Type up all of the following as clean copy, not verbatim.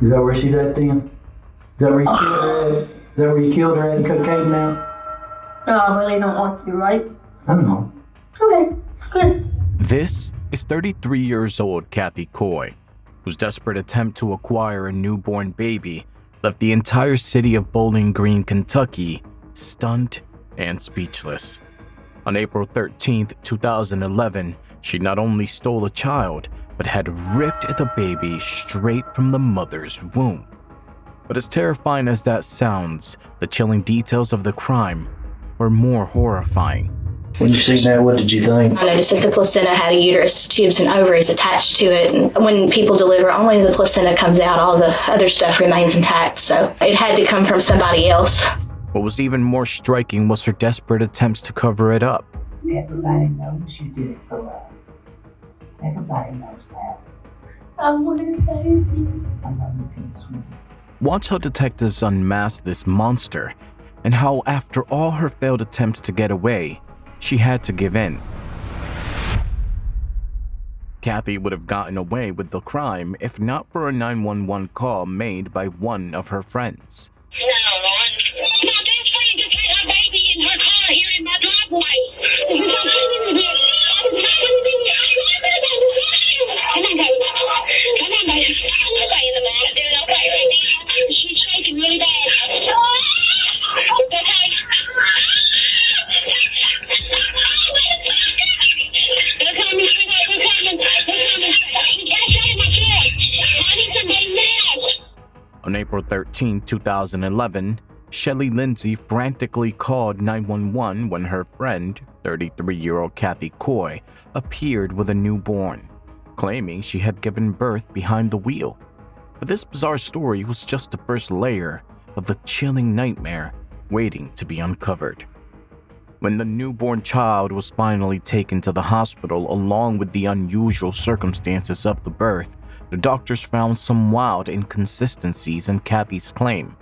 Is that where she's at then? Is that where you killed her at? Is that where you killed her at in cocaine now? No, I really don't want to, right? I don't know. Okay, good. This is 33 years old Kathy Coy, whose desperate attempt to acquire a newborn baby left the entire city of Bowling Green, Kentucky, stunned and speechless. On April 13, 2011, she not only stole a child, but had ripped the baby straight from the mother's womb. But as terrifying as that sounds, the chilling details of the crime were more horrifying. When you seen that, what did you think? I noticed that the placenta had a uterus, tubes, and ovaries attached to it. And when people deliver, only the placenta comes out. All the other stuff remains intact. So it had to come from somebody else. What was even more striking was her desperate attempts to cover it up. Everybody knows you did it for love. Everybody knows that. I want to thank you. I love you, Pink Sweetie. Watch how detectives unmask this monster, and how after all her failed attempts to get away, she had to give in. Kathy would have gotten away with the crime if not for a 911 call made by one of her friends. No, my best friend just had my baby in her car here in my driveway. Come on, baby. Come on, baby. I'm okay in the back. I'm doing okay right now. She's shaking really bad. It's okay. They're coming, sweetheart. They're coming. They're coming. You gotta show my kid. I need somebody now. On April 13, 2011, Shelley Lindsay frantically called 911 when her friend, 33-year-old Kathy Coy, appeared with a newborn, claiming she had given birth behind the wheel. But this bizarre story was just the first layer of the chilling nightmare waiting to be uncovered. When the newborn child was finally taken to the hospital along with the unusual circumstances of the birth, the doctors found some wild inconsistencies in Kathy's claim.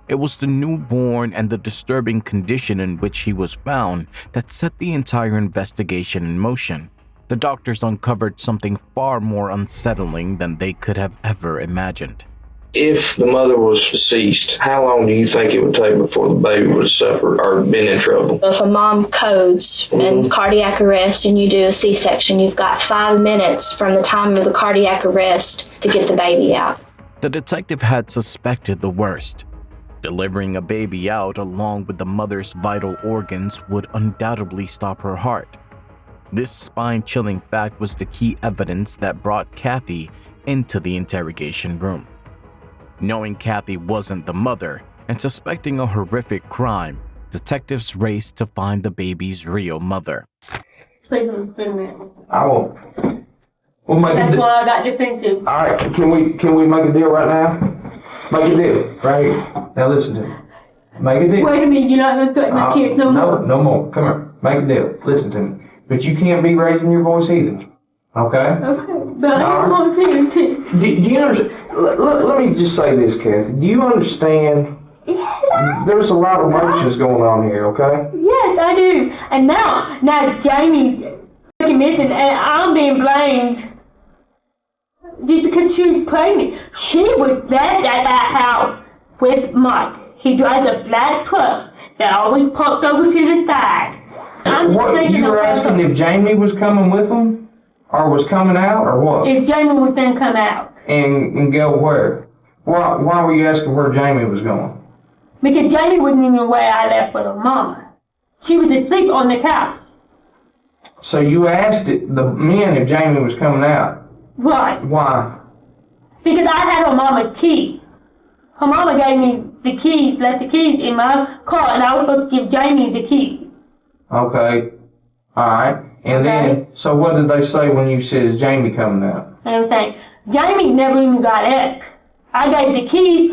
It was the newborn and the disturbing condition in which he was found that set the entire investigation in motion. The doctors uncovered something far more unsettling than they could have ever imagined. If the mother was deceased, how long do you think it would take before the baby would have suffered or been in trouble? If a mom codes and cardiac arrest and you do a C-section, you've got 5 minutes from the time of the cardiac arrest to get the baby out. The detective had suspected the worst. Delivering a baby out along with the mother's vital organs would undoubtedly stop her heart. This spine-chilling fact was the key evidence that brought Kathy into the interrogation room. Knowing Kathy wasn't the mother and suspecting a horrific crime, detectives raced to find the baby's real mother. Please don't spin me. I won't. We'll make That's a what I got to think to. All right, can we make a deal right now? Make a deal, right? Now listen to me. Make a deal. Wait a minute, you're not going to threaten my kids no more? No more. Come here. Make a deal. Listen to me. But you can't be raising your voice either. Okay? Okay, but I don't want to hear it too. Do you understand? Let me just say this, Kathy. Do you understand? There's a lot of emotions going on here, okay? Yes, I do. And now Jamie's missing and I'm being blamed. Just because she was pregnant. She was left at that house with Mike. He drives a black truck that always parks over to the side. What, you were asking if Jamie was coming with them? Or was coming out, or what? If Jamie was going to come out. And go where? Why were you asking where Jamie was going? Because Jamie wasn't even where I left with her mama. She was asleep on the couch. So you asked the men if Jamie was coming out? Right. Why? Because I had her mama's key. Her mama gave me the keys, left the keys in my car, and I was supposed to give Jamie the keys. Okay. Alright. And then, so what did they say when you said, is Jamie coming out? Everything. Jamie never even got up. I gave the keys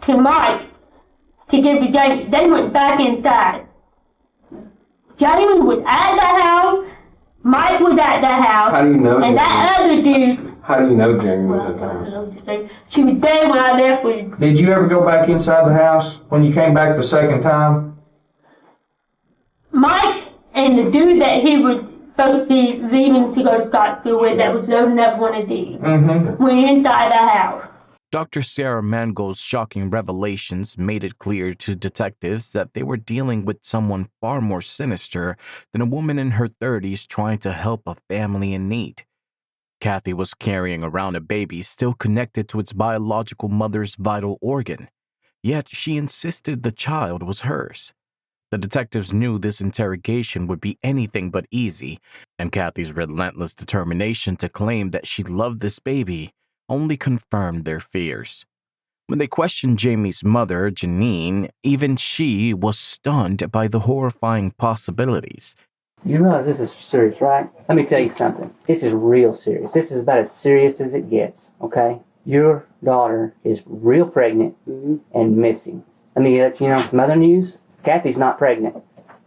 to Mike to give to Jamie. They went back inside. Jamie was at the house. Mike was at the house. How do you know And that other dude. How do you know Jamie was at the house? She was there when I left with. Did you ever go back inside the house when you came back the second time? Mike and the dude that he was supposed to be leaving to go to Scottsville with that was loading up one of these. Went inside the house. Dr. Sarah Mangold's shocking revelations made it clear to detectives that they were dealing with someone far more sinister than a woman in her 30s trying to help a family in need. Kathy was carrying around a baby still connected to its biological mother's vital organ, yet she insisted the child was hers. The detectives knew this interrogation would be anything but easy, and Kathy's relentless determination to claim that she loved this baby only confirmed their fears. When they questioned Jamie's mother, Janine, even she was stunned by the horrifying possibilities. You realize this is serious, right? Let me tell you something. This is real serious. This is about as serious as it gets, okay? Your daughter is real pregnant and missing. Let me let you know some other news. Kathy's not pregnant.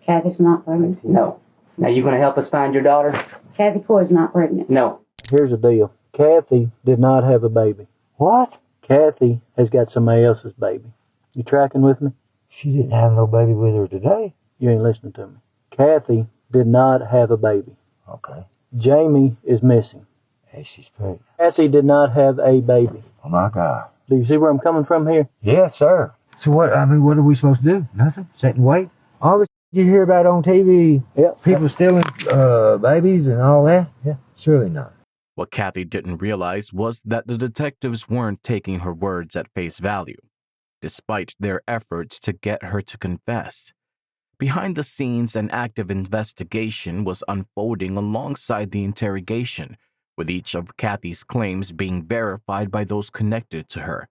Kathy's not pregnant. No. Now, you going to help us find your daughter? Kathy Coy's not pregnant. No. Here's the deal. Kathy did not have a baby. What? Kathy has got somebody else's baby. You tracking with me? She didn't have no baby with her today. You ain't listening to me. Kathy did not have a baby. Okay. Jamie is missing. Hey, she's pregnant. Kathy did not have a baby. Oh, my God. Do you see where I'm coming from here? Yes, sir. So what are we supposed to do? Nothing? Sit and wait? All the you hear about on TV, Yep. people stealing babies and all that? Yeah. Surely not. What Kathy didn't realize was that the detectives weren't taking her words at face value, despite their efforts to get her to confess. Behind the scenes, an active investigation was unfolding alongside the interrogation, with each of Kathy's claims being verified by those connected to her.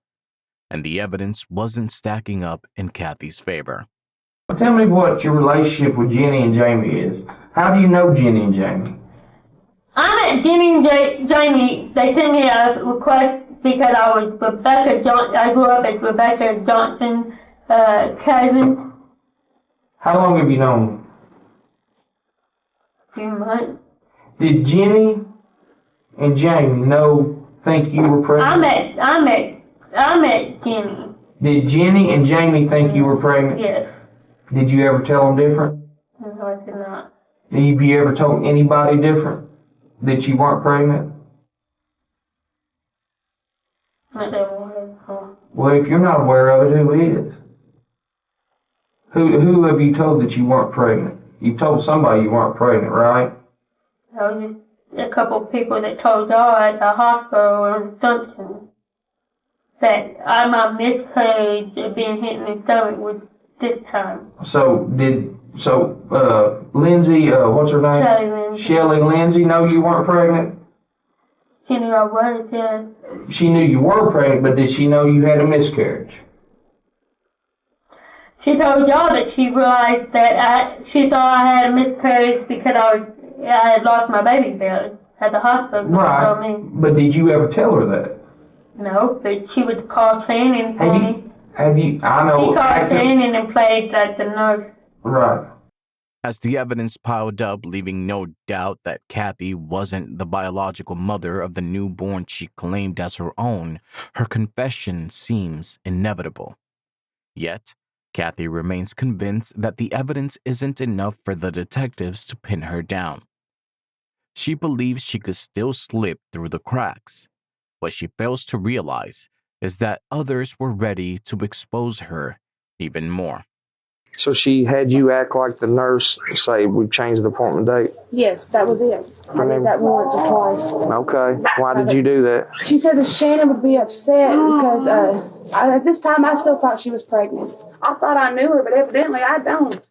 And the evidence wasn't stacking up in Kathy's favor. Tell me what your relationship with Jenny and Jamie is. How do you know Jenny and Jamie? I met Jenny and Jamie. They sent me a request because I was Rebecca Johnson. I grew up as Rebecca Johnson's cousin. How long have you known them? A few months. Did Jenny and Jamie think you were pregnant? I met Jenny. Did Jenny and Jamie think you were pregnant? Yes. Did you ever tell them different? No, I did not. Have you ever told anybody different that you weren't pregnant? Not that one. Well, if you're not aware of it, who is? Who have you told that you weren't pregnant? You told somebody you weren't pregnant, right? I was just a couple of people that told y'all at the hospital in Assumption that my miscarriage of being hit in the stomach was this time. Lindsay, what's her name? Shelley Lindsay. Shelley Lindsay know you weren't pregnant? She knew I was, yes. She knew you were pregnant, but did she know you had a miscarriage? She told y'all that she realized that she thought I had a miscarriage because I had lost my baby belly at the hospital. Right. But did you ever tell her that? No, but she would call training for me. I know. She called training and played like the nurse. Right. As the evidence piled up, leaving no doubt that Kathy wasn't the biological mother of the newborn she claimed as her own, her confession seems inevitable. Yet, Kathy remains convinced that the evidence isn't enough for the detectives to pin her down. She believes she could still slip through the cracks. What she fails to realize is that others were ready to expose her even more. So she had you act like the nurse, say, we've changed the appointment date? Yes, that was it. I did that once or twice. Okay. Why did you do that? She said that Shannon would be upset because at this time I still thought she was pregnant. I thought I knew her, but evidently I don't.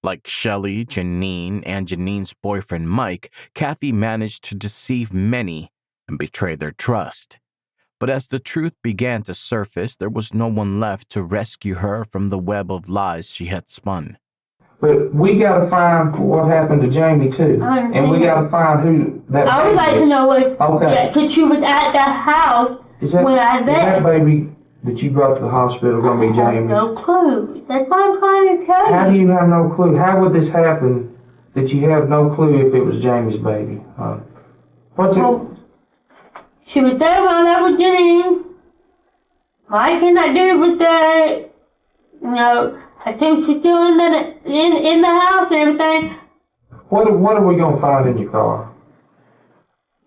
Like Shelley, Janine, and Janine's boyfriend Mike, Kathy managed to deceive many and betray their trust. But as the truth began to surface, there was no one left to rescue her from the web of lies she had spun. But we got to find what happened to Jamie, too. And we got to find who that I would like to know what, because she was at the house when I Is that baby that you brought to the hospital going to be I have Jamie's? no clue. That's what I'm trying to tell you. How do you have no clue? How would this happen that you have no clue if it was Jamie's baby? What's it? She was there when I left with Janine. Mike cannot do with that. I think she's still in the house and everything. What are we going to find in your car?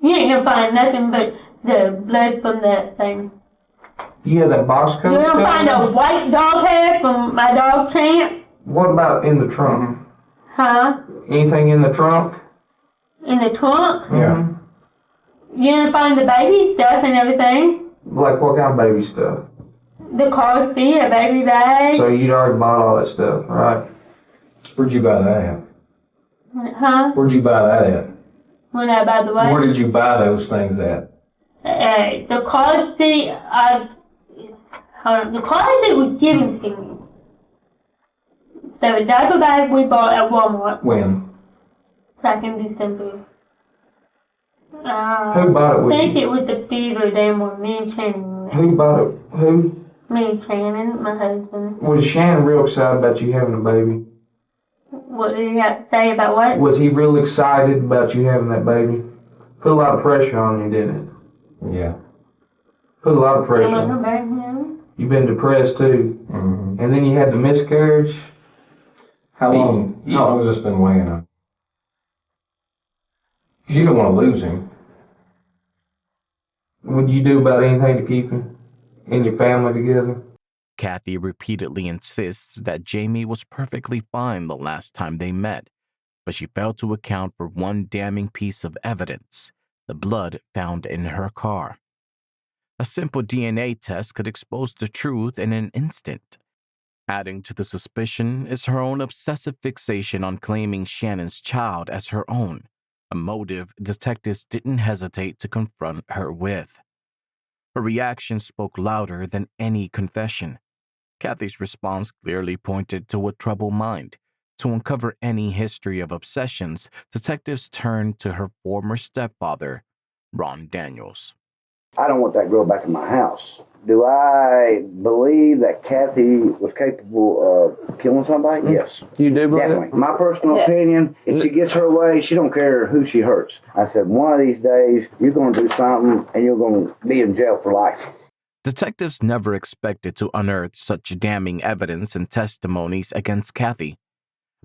You ain't gonna find nothing but the blood from that thing. You have that box coat You don't stuff? find a white dog hair from my dog Champ? What about in the trunk? Huh? Anything in the trunk? In the trunk? Yeah. You didn't find the baby stuff and everything? Like what kind of baby stuff? The car seat, a baby bag. So you'd already bought all that stuff, right? Where'd you buy that at? Huh? Where'd you buy that at? When I by the way? Where did you buy those things at? The car seat, the car seat was given to me. The diaper bag we bought at Walmart When? back in December. Who bought it I with think you? it was the fever then when me and Shannon. Who bought it? Who? Me and Shannon, my husband. Was Shannon real excited about you having a baby? What did he have to say about what? Was he real excited about you having that baby? Put a lot of pressure on you, didn't it? Yeah. Put a lot of I pressure wasn't on you. about him. You've been depressed too. Mm-hmm. And then you had the miscarriage. How long has this been weighing on? You don't want to lose him. Would you do about anything to keep him and your family together? Kathy repeatedly insists that Jamie was perfectly fine the last time they met, but she failed to account for one damning piece of evidence: the blood found in her car. A simple DNA test could expose the truth in an instant. Adding to the suspicion is her own obsessive fixation on claiming Shannon's child as her own, a motive detectives didn't hesitate to confront her with. Her reaction spoke louder than any confession. Kathy's response clearly pointed to a troubled mind. To uncover any history of obsessions, detectives turned to her former stepfather, Ron Daniels. I don't want that girl back in my house. Do I believe that Kathy was capable of killing somebody? Yes. You do believe Definitely. My personal opinion, if she gets her way, she don't care who she hurts. I said, one of these days, you're going to do something and you're going to be in jail for life. Detectives never expected to unearth such damning evidence and testimonies against Kathy.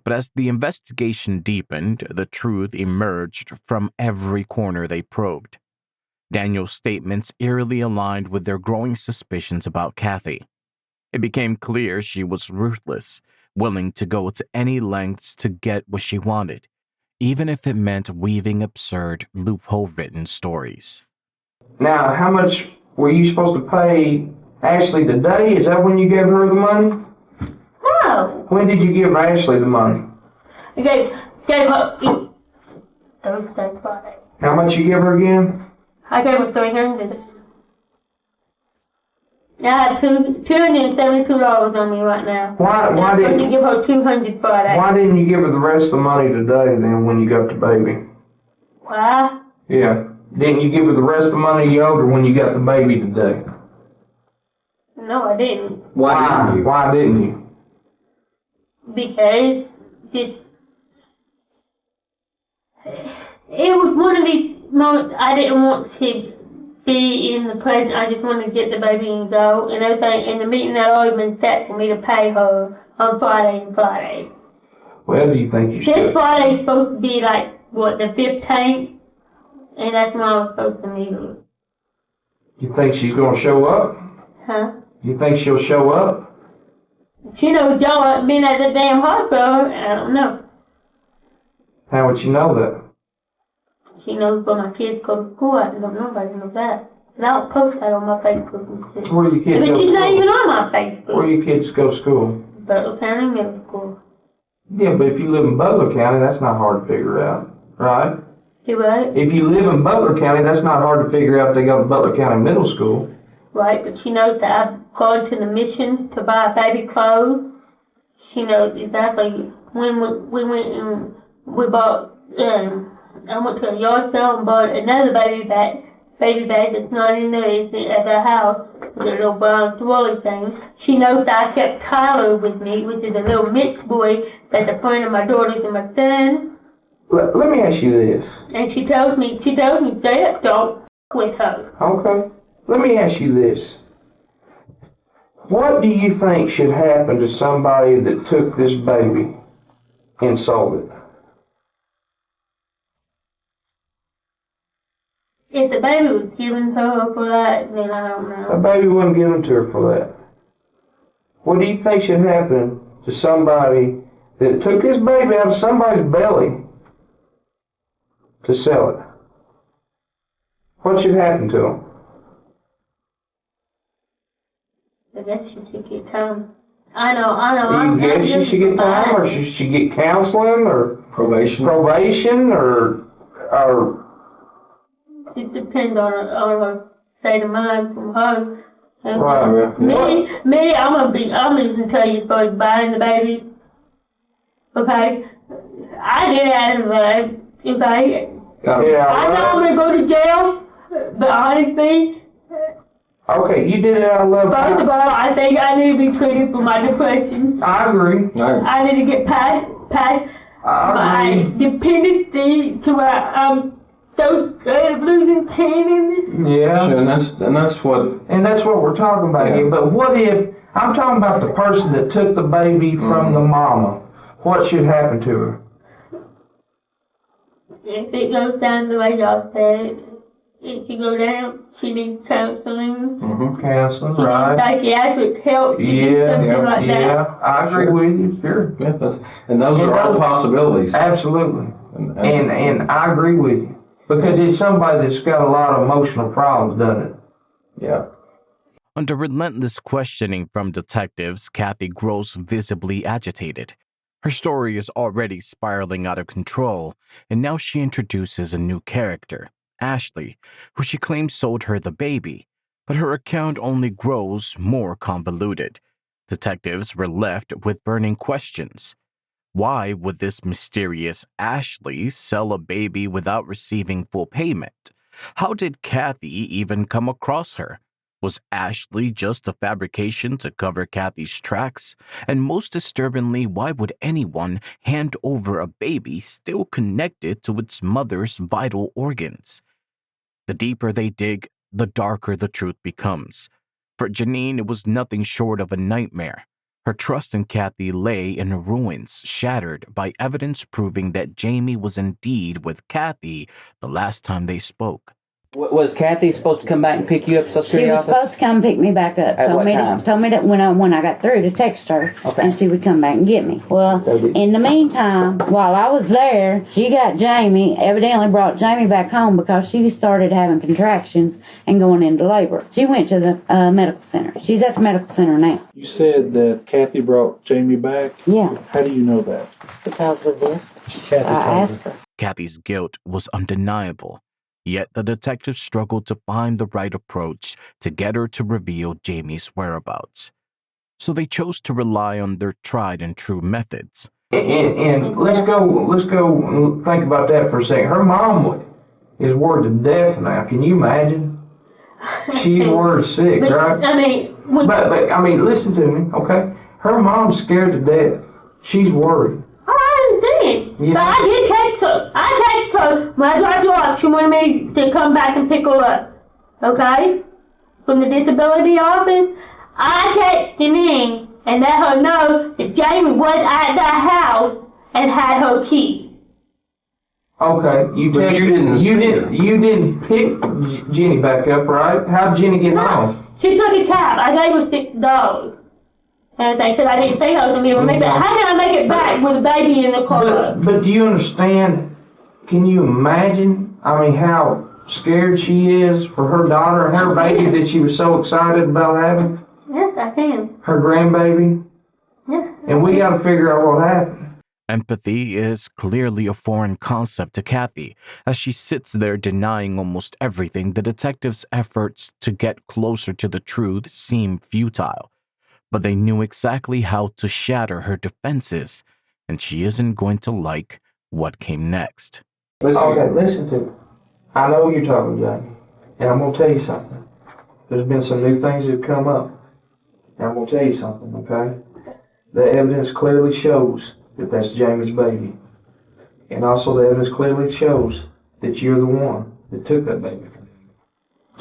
But as the investigation deepened, the truth emerged from every corner they probed. Daniel's statements eerily aligned with their growing suspicions about Kathy. It became clear she was ruthless, willing to go to any lengths to get what she wanted, even if it meant weaving absurd, loophole-written stories. Now, how much were you supposed to pay Ashley today? Is that when you gave her the money? No. When did you give Ashley the money? I gave her Thursday, Friday. How much you give her again? I gave her $300. I have $272 on me right now. Why didn't didn't you give her $200 Friday? Why didn't you give her the rest of the money today then when you got the baby? Why? Yeah. Didn't you give her the rest of the money you owed her when you got the baby today? No, I didn't. Why didn't you? Because it was one of these moments I didn't want to be in the present. I just wanted to get the baby and go and everything. And the meeting had already been set for me to pay her on Friday and Friday. Well, do you think you This should? Friday's supposed to be like, what, the 15th? And that's when I was supposed to meet her. You think she's gonna show up? Huh? You think she'll show up? She knows y'all been at the damn hospital. I don't know. How would you know that? She knows where my kids go to school. I don't know nobody knows that. And I'll post that on my Facebook and shit. Where do your kids But go to she's not school? even on my Facebook. Where your kids go to school? Butler County Middle School. Yeah, but if you live in Butler County, that's not hard to figure out, right? You right? If you live in Butler County, that's not hard to figure out they go to Butler County Middle School. Right, but she knows that I've gone to the mission to buy baby clothes. She knows exactly when we went and we bought, I went to a yard sale and bought another baby bag that's not in there, it's at the house, with a little brown twirly thing. She knows that I kept Tyler with me, which is a little mixed boy that's a friend of my daughter's and my son. Let me ask you this. And she tells me, Dad, don't with her. Okay. Let me ask you this. What do you think should happen to somebody that took this baby and sold it? If the baby was given to her for that, then I don't know. The baby wasn't given to her for that. What do you think should happen to somebody that took this baby out of somebody's belly to sell it? What should happen to them? I guess she should get time. I know. You guess she should get time, or she should get counseling, or probation, or it depends on her state of mind from her. right. Me, I'm even tell you first buying the baby. Okay, I did have a okay. Yeah, I know I'm gonna go to jail, but honestly. Okay, you did it out of love. First of all, I think I need to be treated for my depression. I agree. I need to get past my dependency to where I'm so scared of losing 10 in this. Yeah. Sure, and that's what we're talking about here. But what if I'm talking about the person that took the baby from the mama? What should happen to her? If it goes down the way y'all said, if she go down, she needs counseling. Counseling, she right? Needs psychiatric help. She needs something like that. I agree with you. Sure. Yeah, and those are all possibilities. Absolutely. And I agree with you. Because it's somebody that's got a lot of emotional problems, doesn't it? Yeah. Under relentless questioning from detectives, Kathy grows visibly agitated. Her story is already spiraling out of control, and now she introduces a new character, Ashley, who she claims sold her the baby, but her account only grows more convoluted. Detectives were left with burning questions. Why would this mysterious Ashley sell a baby without receiving full payment? How did Kathy even come across her? Was Ashley just a fabrication to cover Kathy's tracks? And most disturbingly, why would anyone hand over a baby still connected to its mother's vital organs? The deeper they dig, the darker the truth becomes. For Janine, it was nothing short of a nightmare. Her trust in Kathy lay in ruins, shattered by evidence proving that Jamie was indeed with Kathy the last time they spoke. Was Kathy supposed to come back and pick you up at the Social Security She was office? supposed to come pick me back up. At what time? Told me that when I got through to text her, Okay. and she would come back and get me. Well, in the meantime, while I was there, she got Jamie, evidently brought Jamie back home because she started having contractions and going into labor. She went to the medical center. She's at the medical center now. You said that Kathy brought Jamie back? Yeah. How do you know that? Because of this. I asked her. Kathy's guilt was undeniable. Yet the detectives struggled to find the right approach to get her to reveal Jamie's whereabouts. So they chose to rely on their tried and true methods. And let's go think about that for a second. Her mom is worried to death now. Can you imagine? She's worried sick, right? I mean, but I mean, listen to me, okay? Her mom's scared to death. She's worried. I understand. Yeah. But I did text her. I texted her when I dropped her off. She wanted me to come back and pick her up. Okay? From the disability office. I texted in and let her know that Jamie was at that house and had her key. Okay, you didn't pick Jenny back up, right? How'd Jenny get home? She took a cab. I gave her $6. And they said I didn't say that was gonna be able to make it. How can I make it back with a baby in the car? But do you understand? Can you imagine? I mean, how scared she is for her daughter and her baby that she was so excited about having? Yes, I can. Her grandbaby? Yes. And we gotta figure out what happened. Empathy is clearly a foreign concept to Kathy. As she sits there denying almost everything, the detectives' efforts to get closer to the truth seem futile. But they knew exactly how to shatter her defenses, and she isn't going to like what came next. Listen to me. I know what you're talking about, and I'm going to tell you something. There's been some new things that have come up, and I'm going to tell you something, okay? The evidence clearly shows that that's Jamie's baby, and also the evidence clearly shows that you're the one that took that baby.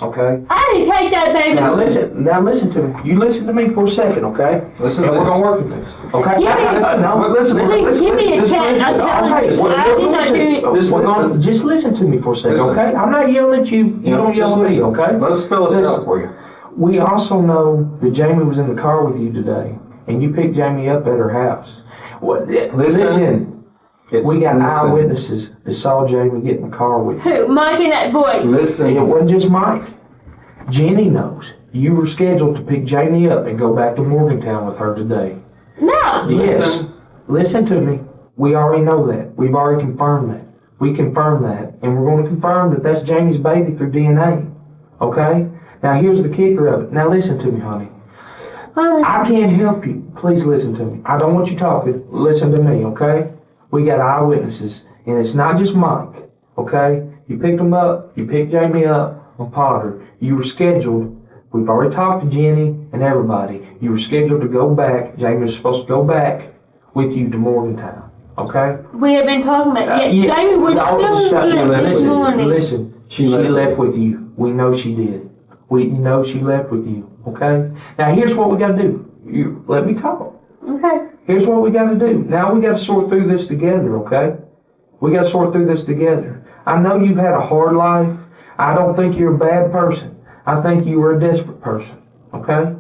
Okay? I didn't take that baby. Now listen to me. You listen to me for a second, okay? Listen and to we're this. gonna work with this. Okay? Give me- Listen. Give me a chance. I'm telling you. I did not do it. Just listen to me for a second, Listen. okay? I'm not yelling at you. You don't yell at me, okay? Let us spell this Listen. out for you. We also know that Jamie was in the car with you today, and you picked Jamie up at her house. Listen. We got eyewitnesses that saw Jamie get in the car with you. Who? Mike and that boy. Listen. It wasn't just Mike. Jenny knows. You were scheduled to pick Jamie up and go back to Morgantown with her today. No. Yes. Listen to me. We already know that. We've already confirmed that. We confirmed that. And we're going to confirm that that's Jamie's baby through DNA. Okay? Now here's the kicker of it. Now listen to me, honey. I can't help you. Please listen to me. I don't want you talking. Listen to me, okay? We got eyewitnesses. And it's not just Mike. Okay? You picked him up. You picked Jamie up on Potter. You were scheduled. We've already talked to Jenny and everybody. You were scheduled to go back. Jamie was supposed to go back with you to Morgantown. Okay? We have been talking about it. Yeah. Jamie was still this morning. Listen. She left with you. We know she did. We know she left with you. Okay? Now here's what we got to do. You let me talk. Okay. Here's what we got to do. Now we got to sort through this together. Okay? We got to sort through this together. I know you've had a hard life. I don't think you're a bad person. I think you were a desperate person. Okay?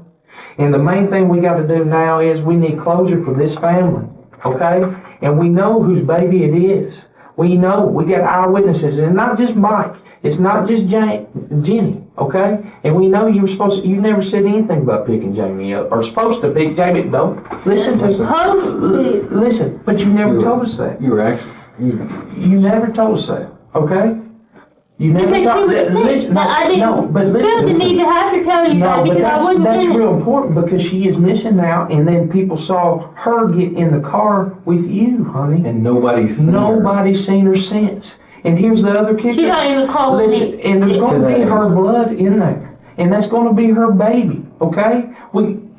And the main thing we got to do now is we need closure for this family. Okay? And we know whose baby it is. We know. We got eyewitnesses. And it's not just Mike. It's not just Jenny. Okay? And we know you were supposed to, you never said anything about picking Jamie up. Or supposed to pick Jamie. Don't listen to us. Listen, but you never told us that. You were actually. You never told us that. Okay? You never Because told she was listen, sick. I didn't no, but listen. feel the need to have to tell you that No, but because I wasn't that's in it. real important because she is missing out, and then people saw her get in the car with you, honey. And nobody's seen her. Nobody's seen her since. And here's the other kicker. She got in the car with Listen, me. and there's going to be her blood in there, and that's going to be her baby. Okay?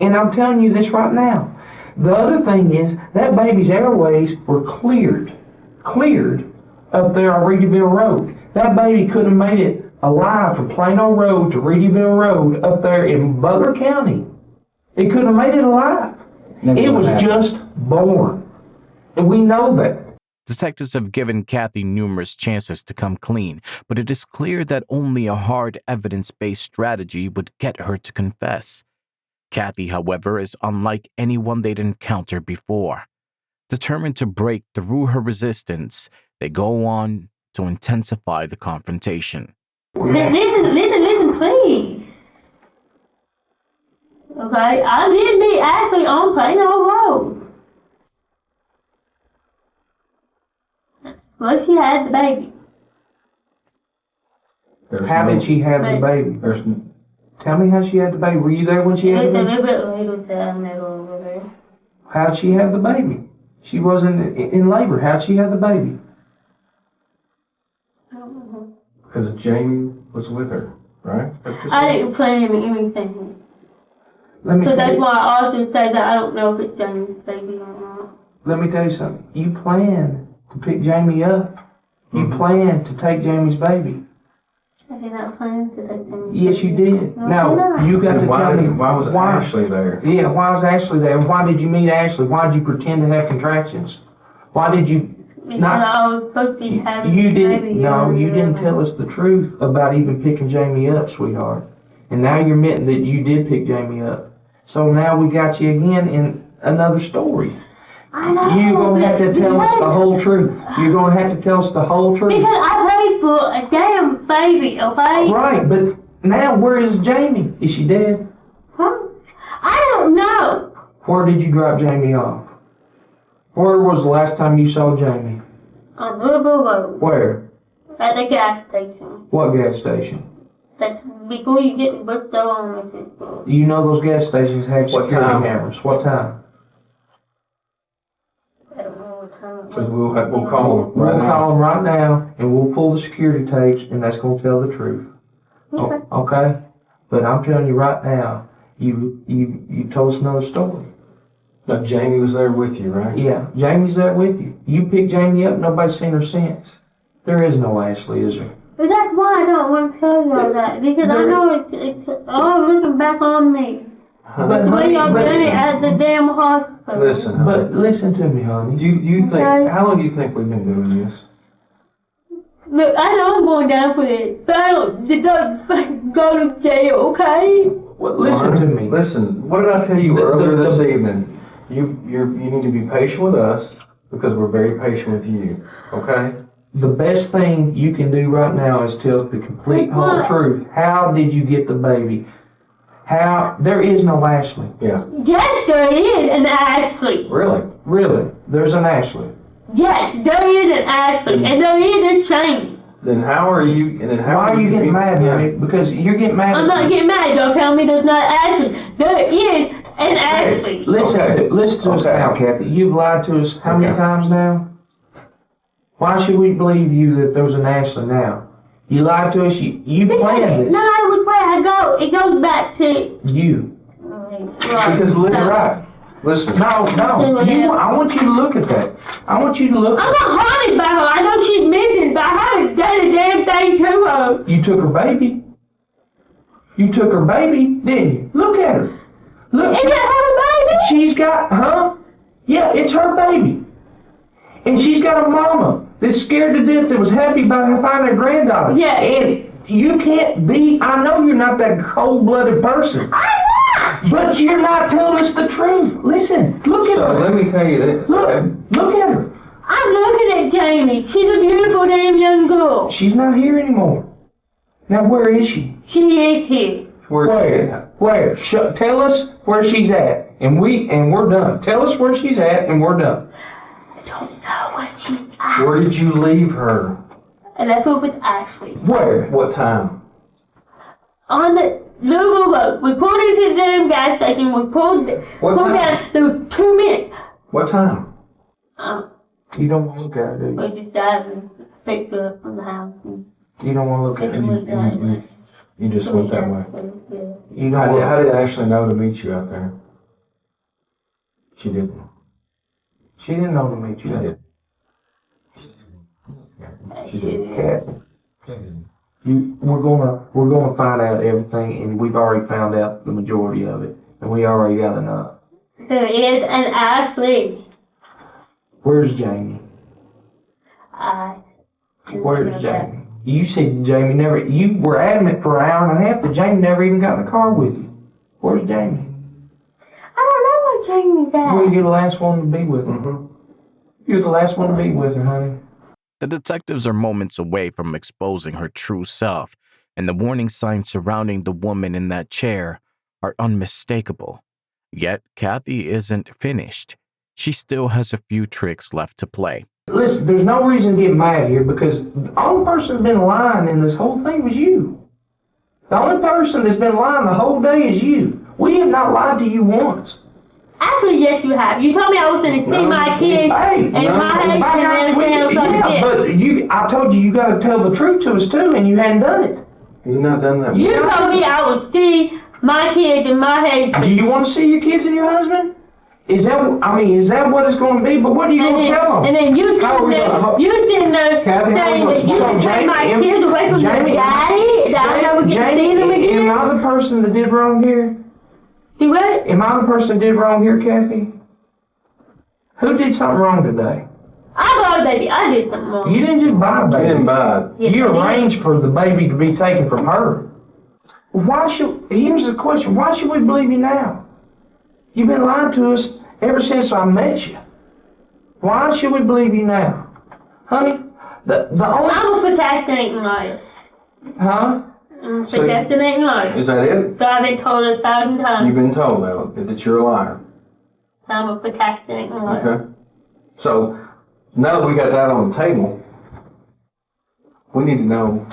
And I'm telling you this right now. The other thing is that baby's airways were cleared up there on Reedyville Road. That baby could have made it alive from Plano Road to Reedyville Road up there in Butler County. It could have made it alive. It was just born. And we know that. Detectives have given Kathy numerous chances to come clean, but it is clear that only a hard evidence-based strategy would get her to confess. Kathy, however, is unlike anyone they'd encountered before. Determined to break through her resistance, they go on to intensify the confrontation. Listen, please. Okay, I did meet Ashley on Plano Road. Well, she had the baby. How did she have the baby? Tell me how she had the baby. Were you there when she had the baby? It's a little bit over there. How'd she have the baby? She wasn't in labor. How'd she have the baby? Because Jamie was with her, right? I didn't plan anything. So that's why I often say that I don't know if it's Jamie's baby or not. Let me tell you something. You planned to pick Jamie up. You planned to take Jamie's baby. I did not plan to take Jamie's Yes, you did. Now, you got to tell me. Why was Ashley there? Yeah, why was Ashley there? Why did you meet Ashley? Why did you pretend to have contractions? Why did you because I was supposed to be having you the didn't, baby. no, you didn't tell us the truth about even picking Jamie up, sweetheart. And now you're admitting that you did pick Jamie up. So now we got you again in another story. I know. You're going to have to tell us the whole truth. You're going to have to tell us the whole truth. Because I paid for a damn baby, okay? Right, but now where is Jamie? Is she dead? Huh? I don't know. Where did you drop Jamie off? Where was the last time you saw Jamie? On Louisville Road. Where? At the gas station. What gas station? That's before you get to Bristol on Mississippi. You know those gas stations have security cameras. What time? I don't know what time. Because we'll call them right We'll now. call them right now, and we'll pull the security tapes, and that's going to tell the truth. Okay. Okay? But I'm telling you right now, you told us another story. Now, Jamie was there with you, right? Yeah, Jamie's there with you. You picked Jamie up, nobody's seen her since. There is no Ashley, is there? But that's why I don't want to tell y'all that, because I know it's all looking back on me. But The way honey, y'all done it listen, at the damn hospital. Listen, but listen to me, honey. do you think, Okay. how long do you think we've been doing this? Look, I know I'm going down for this, but I don't go to jail, okay? Well, listen to me. Listen, what did I tell you earlier this evening? You need to be patient with us because we're very patient with you, okay? The best thing you can do right now is tell us the complete whole truth. How did you get the baby? How? There is no Ashley. Yeah. Yes, there is an Ashley. Really? Really? There's an Ashley. Yes, there is an Ashley, and there is a Shane. Then how are you, and then how Why are you getting mad, yeah. honey? Because you're getting mad. I'm not getting mad. Don't tell me there's not Ashley. There is an Ashley. Listen, listen to us now, Kathy. You've lied to us how many times now? Why should we believe you that there's an Ashley now? You lied to us. You planned this. No matter which way I go, it goes back to You. right. Because listen, Right. listen. No. I want you to look at that. I want you to look. I'm not haunted by her. I know she's missing, but I haven't done a damn thing to her. You took her baby. You took her baby, didn't you? Look at her. Look. Is that her baby? She's got, Yeah, it's her baby. And she's got a mama that's scared to death that was happy about finding her granddaughter. Yeah. And you can't be, I know you're not that cold-blooded person. I'm not. But you're not telling us the truth. Listen, look at So her. let me tell you this. Look at her. I'm looking at Jamie. She's a beautiful damn young girl. She's not here anymore. Now, where is she? She is here. Where? Tell us where she's at, and we're done. Tell us where she's at, and we're done. I don't know what she's at. Where did you leave her? And that's what with Ashley. Where? What time? On the Louisville Road. We pulled into the damn gas station. We pulled time? down. There was 2 minutes. What time? You don't want to look at her, do you? We just driving, picked her up from the house. And You don't want to look at her. went down. You just went that way. Yeah. You don't want How did Ashley know to meet you out there? She didn't. She didn't know to meet you. She did. She did. Kathy. We're gonna find out everything, and we've already found out the majority of it, and we already got enough. There is an Ashley. Where's Jamie? Where's Jamie? You said Jamie never. You were adamant for an hour and a half that Jamie never even got in the car with you. Where's Jamie? I don't know what Jamie's at. Well, you're the last one to be with her. You're the last one to be with her, honey. The detectives are moments away from exposing her true self, and the warning signs surrounding the woman in that chair are unmistakable. Yet, Kathy isn't finished. She still has a few tricks left to play. Listen, there's no reason to get mad here because the only person that's been lying in this whole thing was you. The only person that's been lying the whole day is you. We have not lied to you once. Actually, yes, you have. You told me I was going to see my kids and my husband and yeah, but I told you got to tell the truth to us too, and you hadn't done it. You've not done that. You told me I would see my kids and my husband. Do you want to see your kids and your husband? Is that what it's going to be? But what are you going to tell them? And then you sitting there Kathy, saying that you can take my kids away from their daddy, that I never get to see them again? Am I the person that did wrong here? Do what? Am I the person that did wrong here, Kathy? Who did something wrong today? I bought a baby. I did something wrong. You didn't just buy a baby. You didn't buy it. Yes, You I did. arranged for the baby to be taken from her. Here's the question, why should we believe you now? You've been lying to us ever since I met you. Why should we believe you now? Honey, the only... I'm a procrastinating liar. Huh? I'm a procrastinating liar. Is that it? So I've been told 1,000 times. You've been told that you're a liar. I'm a procrastinating liar. Okay. So, now that we got that on the table, we need to know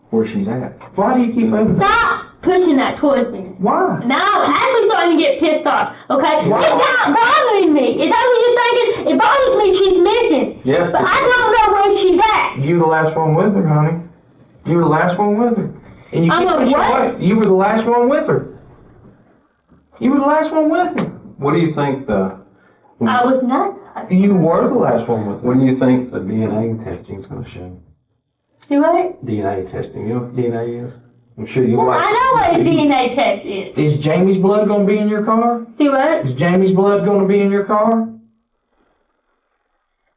where she's at. Why do you keep moving? Stop pushing that towards me. Why? Now I'm actually starting to get pissed off, okay? Why? It's not bothering me. Is that what you're thinking? It bothers me she's missing. Yeah. But I don't know where she's at. You were the last one with her, honey. You were the last one with her. And you I'm keep a pushing what? away. You were the last one with her. You were the last one with her. What do you think I was not. You were the last one with her. what do you think the DNA testing is going to show? Do what? DNA testing. You know what DNA is? I'm sure you Well, like. I know what a DNA test is. Is Jamie's blood gonna be in your car? Do what? Is Jamie's blood gonna be in your car?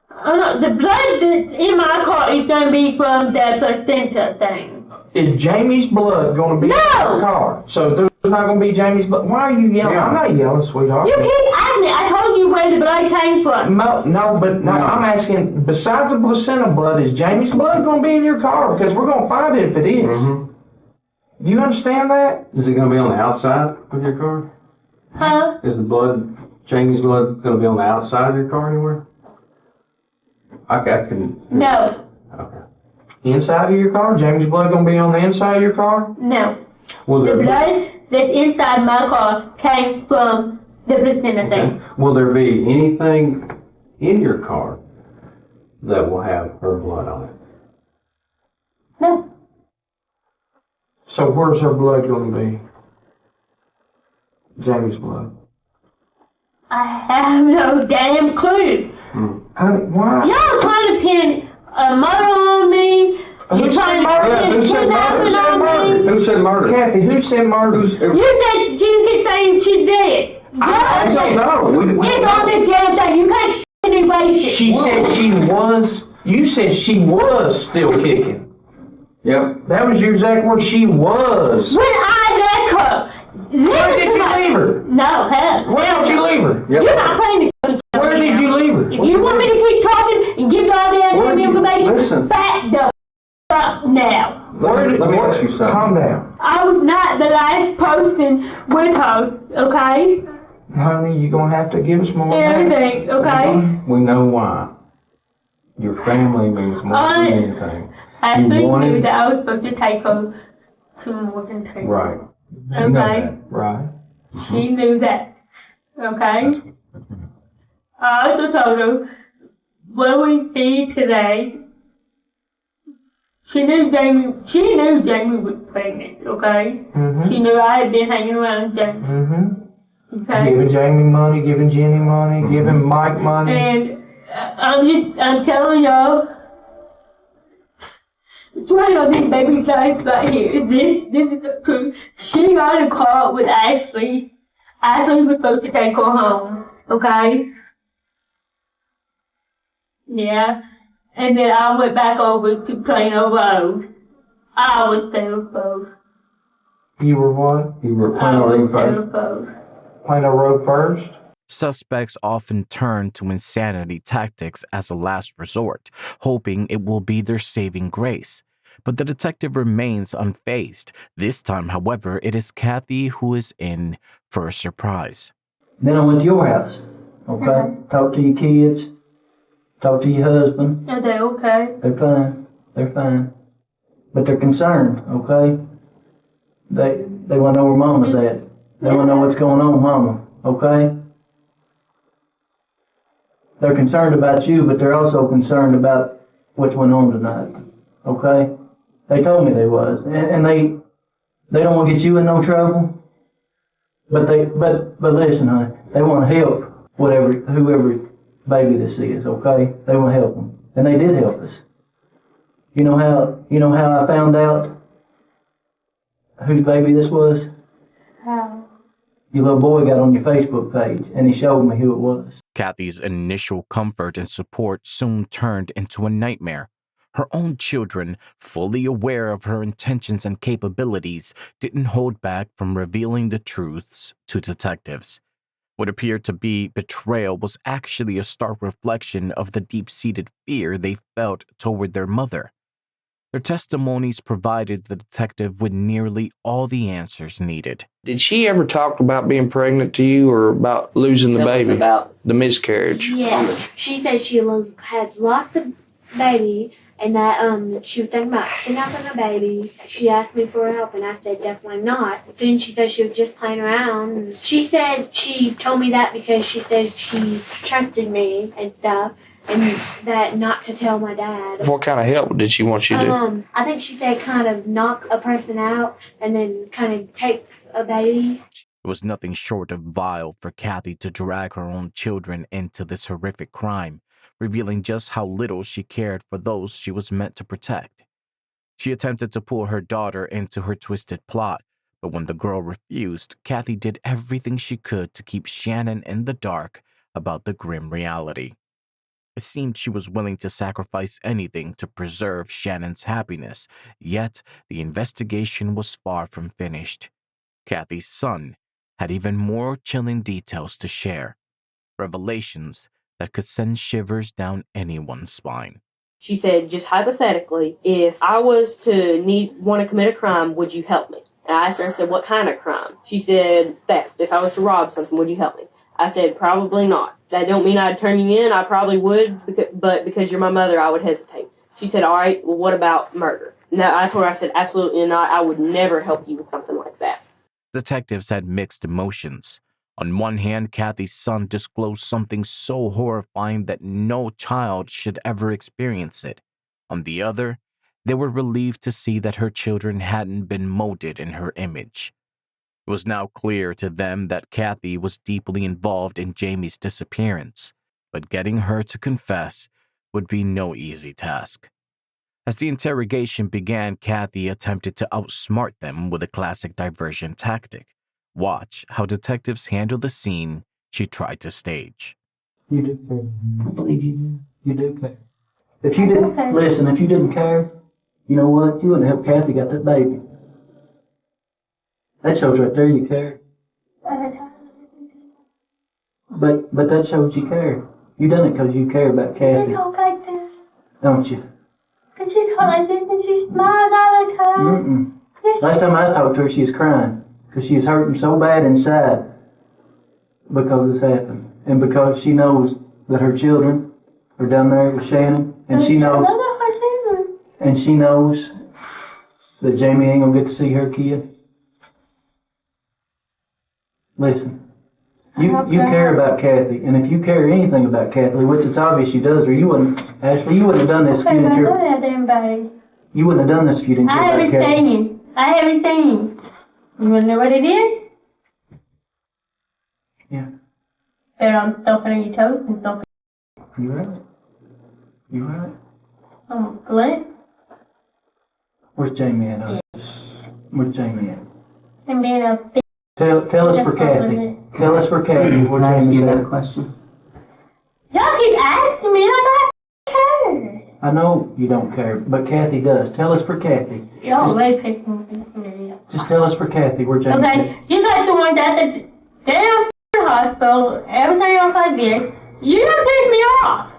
The blood that's in my car is going to be from the placenta thing. Is Jamie's blood gonna be in your car? So there's not gonna be Jamie's blood. Why are you yelling? I'm not yelling, sweetheart. You keep asking me. I told you where the blood came from. No, I'm asking, besides the placenta blood, is Jamie's blood gonna be in your car? Because we're gonna find it if it is. Mm-hmm. Do you understand that? Is it going to be on the outside of your car? Huh? Is the blood, Jamie's blood, going to be on the outside of your car anywhere? I can. No. Okay. Inside of your car? Jamie's blood gonna be on the inside of your car? No. Will The there blood that's inside my car came from the placenta thing. Will there be anything in your car that will have her blood on it? No. So where's her blood gonna be? Jamie's blood. I have no damn clue. Why? Y'all trying to pin a murder on me. You're trying to pin kidnapping on me. Who said murder? Kathy, who said murder? You said you keep saying she's dead. I don't know. It's on this damn thing. You can't erase it. She said she was. You said she was still kicking. Yep. That was your exact word. She was. When I left her. Where did you leave her? No, hell. Where did you leave her? Yep. You're not playing the Where did you leave her? If you want me to keep talking and give you all the damn information, listen. back the up now. Let me ask you something. Calm down. I was not the last person with her, okay? Honey, you're gonna have to give us more than that. Everything, okay? We know why. Your family means more than anything. Ashley You wanted- knew that I was supposed to take her to Morgan Taylor. Right. Okay? You know that. Right. She knew that. Okay? I also told her, what we see today, she knew Jamie was pregnant, okay? Mm-hmm. She knew I had been hanging around Jamie, Mm-hmm. okay? Giving Jamie money, giving Jenny money, giving Mike money. And I'm telling y'all, it's one of these baby lives right here. This is the proof. She got in a car with Ashley. Ashley was supposed to take her home, okay? Yeah. And then I went back over to Plano Road. I was terrified. You were what? You were I planning on was being first? terrified. Plano Road first? Suspects often turn to insanity tactics as a last resort, hoping it will be their saving grace. But the detective remains unfazed. This time, however, it is Kathy who is in for a surprise. Then I went to your house, okay? Talked to your kids, talked to your husband. Are they okay? They're fine. They're fine. But they're concerned, okay? They want to know where Mama's at. They want to know what's going on with Mama, okay? They're concerned about you, but they're also concerned about what went on tonight, okay? They told me they was, and they don't want to get you in no trouble. But listen, honey, they want to help whoever baby this is, okay? They want to help them, and they did help us. You know how I found out whose baby this was? How? Your little boy got on your Facebook page, and he showed me who it was. Kathy's initial comfort and support soon turned into a nightmare. Her own children, fully aware of her intentions and capabilities, didn't hold back from revealing the truths to detectives. What appeared to be betrayal was actually a stark reflection of the deep-seated fear they felt toward their mother. Their testimonies provided the detective with nearly all the answers needed. Did she ever talk about being pregnant to you or about losing the baby? About the miscarriage? Yeah, she said she had lots of baby and that she was thinking about kidnapping a baby. She asked me for help and I said definitely not. Then she said she was just playing around. She said she told me that because she said she trusted me and stuff. And that not to tell my dad. What kind of help did she want you to do? I think she said kind of knock a person out and then kind of take a baby. It was nothing short of vile for Kathy to drag her own children into this horrific crime, revealing just how little she cared for those she was meant to protect. She attempted to pull her daughter into her twisted plot, but when the girl refused, Kathy did everything she could to keep Shannon in the dark about the grim reality. It seemed she was willing to sacrifice anything to preserve Shannon's happiness, yet the investigation was far from finished. Kathy's son had even more chilling details to share, revelations that could send shivers down anyone's spine. She said, just hypothetically, if I was to want to commit a crime, would you help me? And I asked her, I said, what kind of crime? She said, theft. If I was to rob something, would you help me? I said, probably not. That don't mean I'd turn you in. I probably would, but because you're my mother, I would hesitate. She said, all right, well, what about murder? No, I told her, I said, absolutely not. I would never help you with something like that. Detectives had mixed emotions. On one hand, Kathy's son disclosed something so horrifying that no child should ever experience it. On the other, they were relieved to see that her children hadn't been molded in her image. It was now clear to them that Kathy was deeply involved in Jamie's disappearance, but getting her to confess would be no easy task. As the interrogation began, Kathy attempted to outsmart them with a classic diversion tactic. Watch how detectives handle the scene she tried to stage. You do care. I believe you do. You do care. If you didn't, listen, if you didn't care, you know what? You wouldn't help Kathy got that baby. That shows right there you care. But that shows you care. You done it because you care about Kathy. She talked like this. Don't you? Cause she talked like this and she smiled all the time. Mm-mm. Yes, Last time I talked to her, she was crying. Because she was hurting so bad inside because this happened. And because she knows that her children are down there with Shannon. And she knows that Jamie ain't gonna get to see her kid. Listen, you care about Kathy, and if you care anything about Kathy, which it's obvious she does, or you wouldn't, Ashley, you wouldn't have done this if you didn't care. You wouldn't have done this if you didn't care about Kathy. I haven't seen. You wanna know what it is? Yeah. But I'm stomping on your toes and stomping. You right. You right. I'm Glenn. Where's Jamie at? Where's Jamie at? And being a big. Tell us for Kathy. Tell us for Kathy where Jamie's at. Question. Y'all keep asking me like I care. I know you don't care, but Kathy does. Tell us for Kathy. Y'all way picking me up. Just tell us for Kathy where Jamie's at. Okay, just like the ones at the damn hospital, everything else I did, you don't piss me off.